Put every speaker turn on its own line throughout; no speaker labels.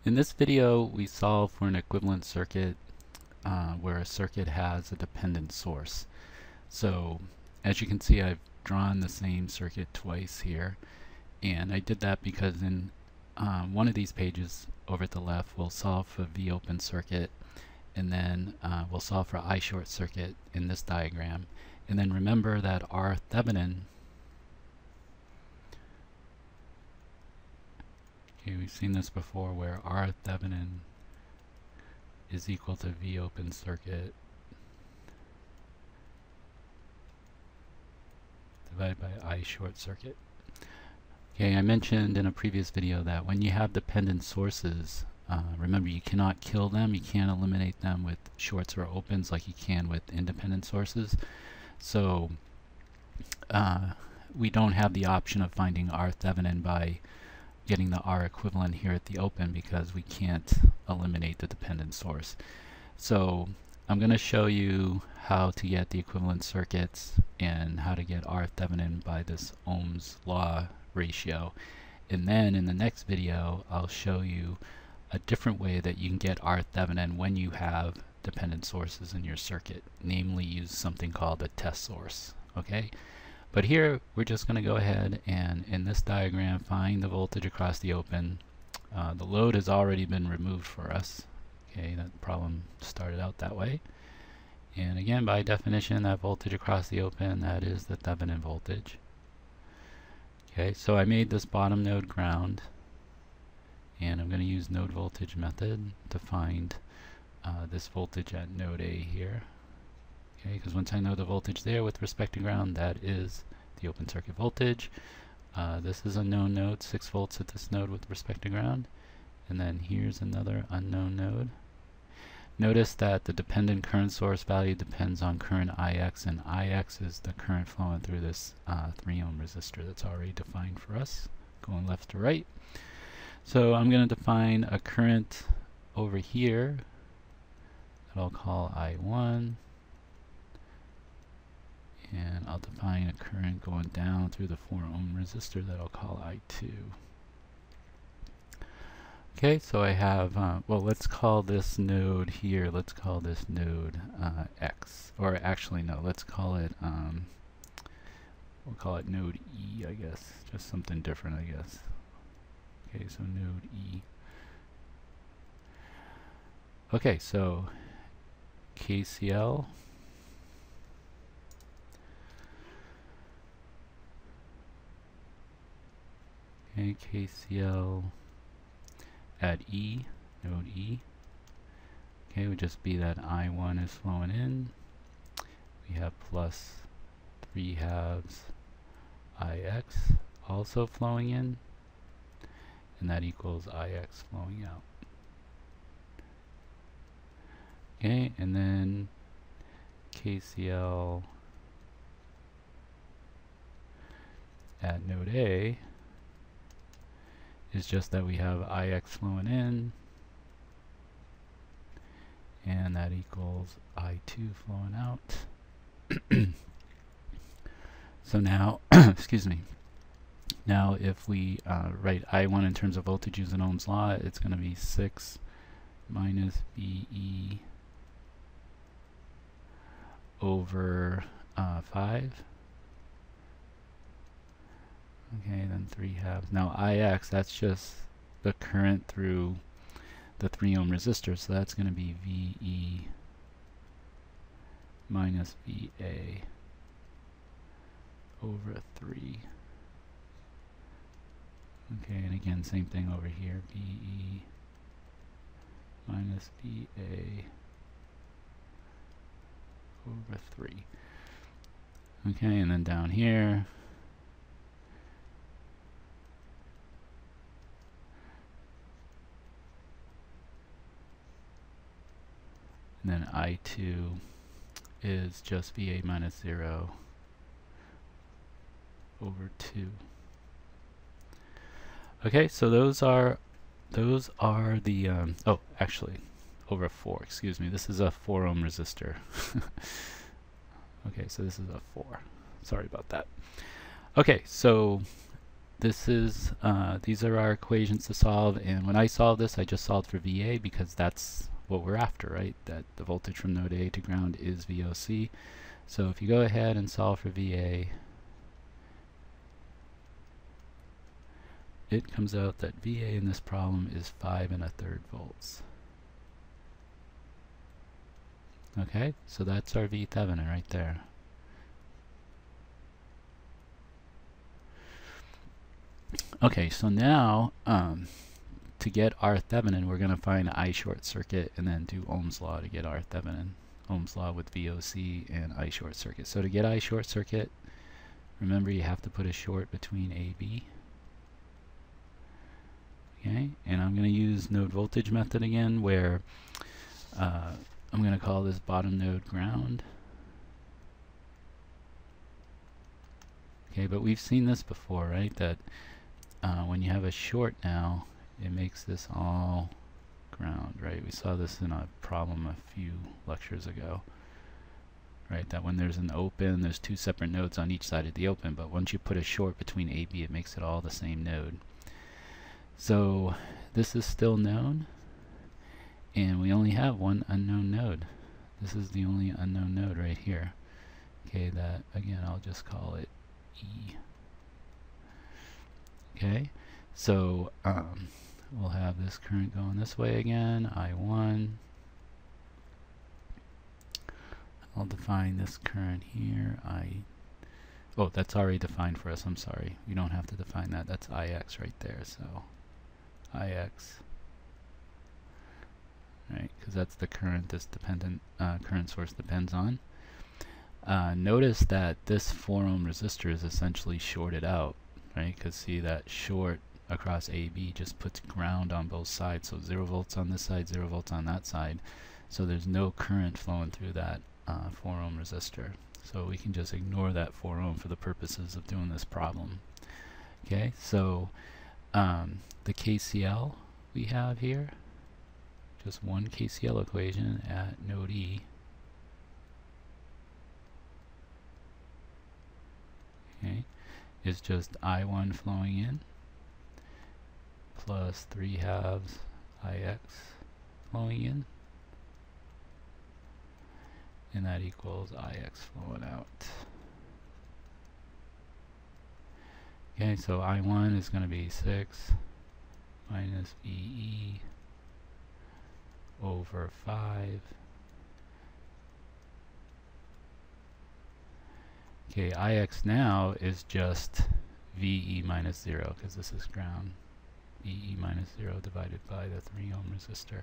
In this video, we solve for an equivalent circuit where a circuit has a dependent source. So as you can see, I've drawn the same circuit twice here, and I did that because in one of these pages over at the left we'll solve for V open circuit, and then we'll solve for I short circuit in this diagram. And then remember that R Thevenin, we've seen this before, where R Thevenin is equal to V open circuit divided by I short circuit. Okay, I mentioned in a previous video that when you have dependent sources, remember you cannot kill them, you can't eliminate them with shorts or opens like you can with independent sources. So we don't have the option of finding R Thevenin by getting the R equivalent here at the open because we can't eliminate the dependent source. So I'm going to show you how to get the equivalent circuits and how to get R Thevenin by this Ohm's law ratio. And then in the next video I'll show you a different way that you can get R Thevenin when you have dependent sources in your circuit, namely use something called a test source. Okay? But here we're just going to go ahead and in this diagram find the voltage across the open. The load has already been removed for us. Okay, that problem started out that way. And again, by definition, that voltage across the open, that is the Thevenin voltage. Okay, so I made this bottom node ground, and I'm going to use node voltage method to find this voltage at node A here. Okay, because once I know the voltage there with respect to ground, that is the open circuit voltage. This is a known node, 6 volts at this node with respect to ground. And then here's another unknown node. Notice that the dependent current source value depends on current Ix, and Ix is the current flowing through this 3 ohm resistor that's already defined for us, going left to right. So I'm going to define a current over here that I'll call I1. And I'll define a current going down through the 4 ohm resistor that I'll call I2. Okay, so I have, well, let's call this node here, let's call this node X. Or actually, no, let's call it, we'll call it node E, I guess. Just something different, I guess. Okay, so node E. Okay, so KCL. Okay, KCL at E, node E. Okay, would just be that I1 is flowing in. We have plus 3/2 Ix also flowing in, and that equals Ix flowing out. Okay, and then KCL at node A is just that we have Ix flowing in, and that equals I2 flowing out. So now, excuse me, now if we write I1 in terms of voltage using Ohm's law, it's going to be 6 minus VE over 5. Okay, then 3/2. Now Ix, that's just the current through the 3 ohm resistor, so that's going to be VE minus VA over 3. Okay, and again, same thing over here, VE minus VA over 3. Okay, and then down here, and then I2 is just VA minus 0 over 2. Okay, so those are the oh, actually over 4, excuse me, this is a 4 ohm resistor. Okay, so this is a 4. Sorry about that. Okay, so this is these are our equations to solve, and when I solve this, I just solved for VA because that's what we're after, right? That the voltage from node A to ground is VOC. So if you go ahead and solve for VA, it comes out that VA in this problem is 5 1/3 volts. Okay, so that's our V Thevenin right there. Okay, so now to get R Thevenin, we're going to find I short circuit and then do Ohm's law to get R Thevenin. Ohm's law with VOC and I short circuit. So to get I short circuit, remember you have to put a short between AB. Okay, and I'm going to use node voltage method again, where I'm going to call this bottom node ground. Okay, but we've seen this before, right? That when you have a short now, it makes this all ground, right? We saw this in a problem a few lectures ago, right? That when there's an open, there's two separate nodes on each side of the open, but once you put a short between AB, it makes it all the same node. So this is still known, and we only have one unknown node. This is the only unknown node right here. Okay, that again, I'll just call it E. Okay, so we'll have this current going this way again, I1. I'll define this current here, oh, that's already defined for us, I'm sorry. We don't have to define that, that's IX right there, so IX, right, because that's the current this current source depends on. Notice that this 4 ohm resistor is essentially shorted out, right? Because see, that short across AB just puts ground on both sides, so 0 volts on this side, 0 volts on that side, so there's no current flowing through that 4 ohm resistor. So we can just ignore that 4 ohm for the purposes of doing this problem. Okay, so the KCL we have here, just one KCL equation at node E. Okay, is just I1 flowing in plus 3/2 IX flowing in, and that equals IX flowing out. Okay, so I1 is going to be 6 minus VE over 5. Okay, IX now is just VE minus 0, because this is ground. VE minus 0 divided by the 3 ohm resistor.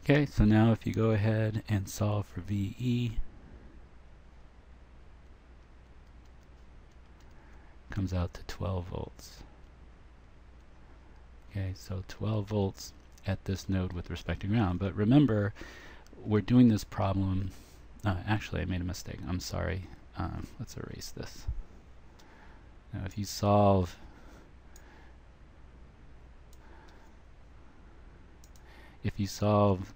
Okay, so now if you go ahead and solve for VE, comes out to 12 volts. Okay, so 12 volts at this node with respect to ground. But remember, we're doing this problem, actually I made a mistake, I'm sorry. Let's erase this. Now if you solve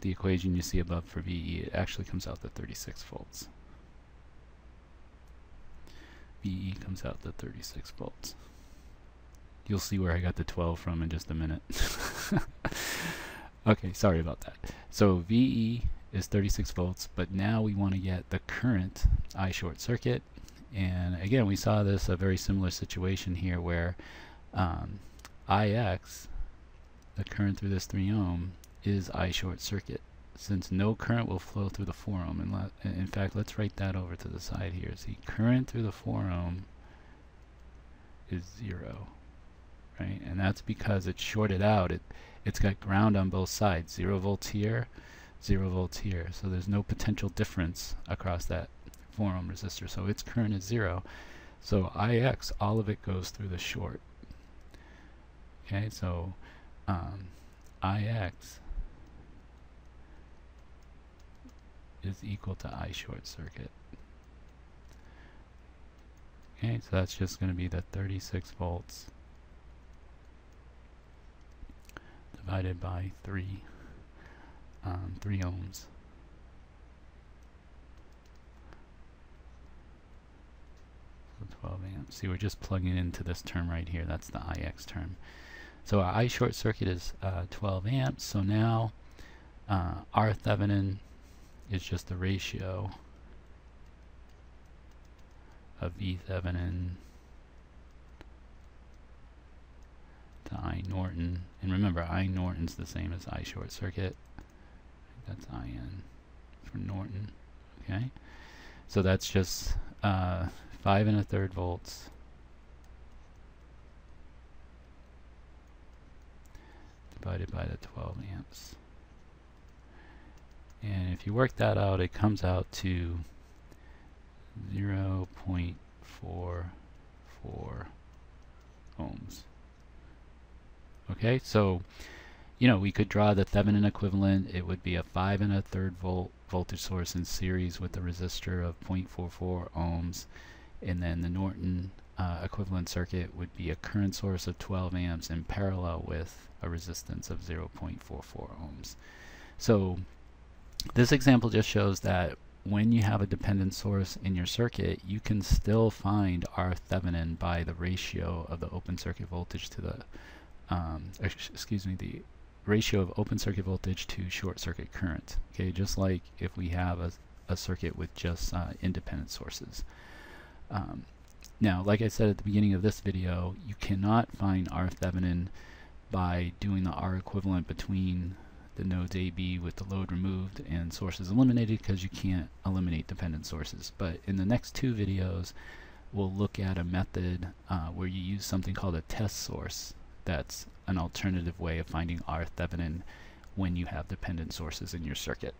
the equation you see above for VE, it actually comes out to 36 volts. VE comes out to 36 volts. You'll see where I got the 12 from in just a minute. Okay, sorry about that. So VE is 36 volts, but now we want to get the current I short circuit. And again, we saw this, a very similar situation here where IX, the current through this 3 ohm, is I short circuit, since no current will flow through the 4 ohm. And in fact, let's write that over to the side here. See, current through the 4 ohm is 0, right? And that's because it's shorted out. It's got ground on both sides, 0 volts here, 0 volts here. So there's no potential difference across that 4 ohm resistor. So its current is 0. So IX, all of it goes through the short. Okay, so IX is equal to I short circuit. Okay, so that's just going to be the 36 volts divided by 3. 3 ohms. So 12 amps. See, we're just plugging into this term right here. That's the IX term. So our I short circuit is 12 amps. So now R Thevenin is just the ratio of V Thevenin to I Norton. And remember, I Norton's the same as I short circuit. That's IN for Norton. Okay, so that's just 5 1/3 volts divided by the 12 amps. And if you work that out, it comes out to 0.44 ohms. Okay, so we could draw the Thevenin equivalent. It would be a 5 1/3 volt voltage source in series with a resistor of 0.44 ohms, and then the Norton equivalent circuit would be a current source of 12 amps in parallel with a resistance of 0.44 ohms. So this example just shows that when you have a dependent source in your circuit, you can still find R Thevenin by the ratio of the open circuit voltage to the the ratio of open circuit voltage to short circuit current. Okay, just like if we have a circuit with just independent sources. Now, like I said at the beginning of this video, you cannot find R Thevenin by doing the R equivalent between the nodes A, B with the load removed and sources eliminated, because you can't eliminate dependent sources. But in the next 2 videos, we'll look at a method where you use something called a test source. That's an alternative way of finding R Thevenin when you have dependent sources in your circuit.